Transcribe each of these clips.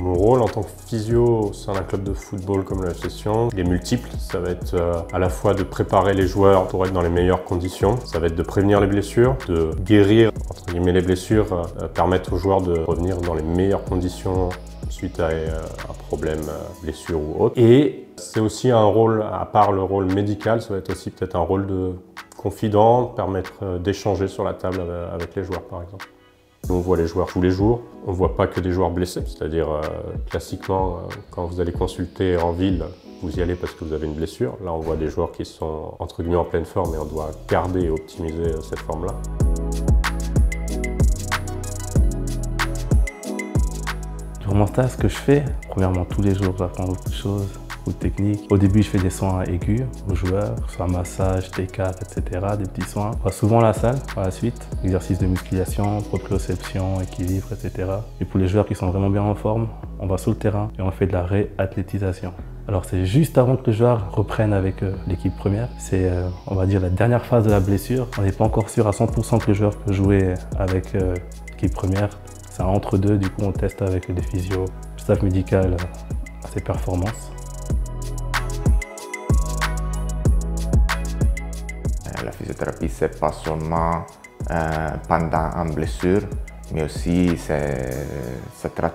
Mon rôle en tant que physio au sein d'un club de football comme le FC Sion, il est multiple. Ça va être à la fois de préparer les joueurs pour être dans les meilleures conditions, ça va être de prévenir les blessures, de guérir entre guillemets les blessures, permettre aux joueurs de revenir dans les meilleures conditions suite à un problème, blessure ou autre. Et c'est aussi un rôle, à part le rôle médical, ça va être aussi peut-être un rôle de confident, permettre d'échanger sur la table avec les joueurs par exemple. On voit les joueurs tous les jours, on ne voit pas que des joueurs blessés, c'est-à-dire classiquement quand vous allez consulter en ville, vous y allez parce que vous avez une blessure. Là on voit des joueurs qui sont entre guillemets en pleine forme et on doit garder et optimiser cette forme-là. Durant mon stage, ce que je fais, premièrement tous les jours j'apprends beaucoup de choses, beaucoup de techniques. Au début je fais des soins aigus aux joueurs, soit massage, T4, etc. Des petits soins. On va souvent à la salle par la suite, exercices de musculation, proprioception, équilibre, etc. Et pour les joueurs qui sont vraiment bien en forme, on va sur le terrain et on fait de la réathlétisation. Alors c'est juste avant que le joueur reprenne avec l'équipe première. C'est, on va dire, la dernière phase de la blessure. On n'est pas encore sûr à 100% que le joueur peut jouer avec l'équipe première. C'est un entre-deux, du coup on teste avec les physios, le staff médical à ses performances. La physiothérapie, c'est pas seulement pendant une blessure, mais aussi ça traite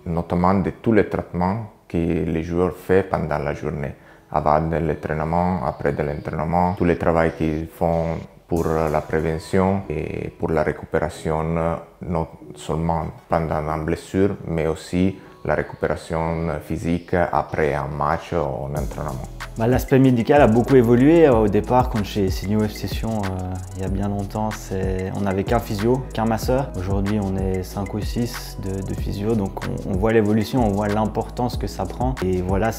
notamment de tous les traitements que les joueurs font pendant la journée, avant de l'entraînement, après de l'entraînement, tous les travaux qu'ils font pour la prévention et pour la récupération, non seulement pendant une blessure, mais aussi la récupération physique après un match ou un entraînement. L'aspect médical a beaucoup évolué. Au départ, quand j'ai signé au FC Sion il y a bien longtemps, on n'avait qu'un physio, qu'un masseur. Aujourd'hui, on est 5 ou 6 de physio, donc on voit l'évolution, on voit l'importance que ça prend. Et voilà,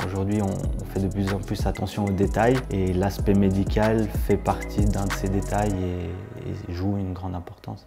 aujourd'hui, on fait de plus en plus attention aux détails et l'aspect médical fait partie d'un de ces détails et joue une grande importance.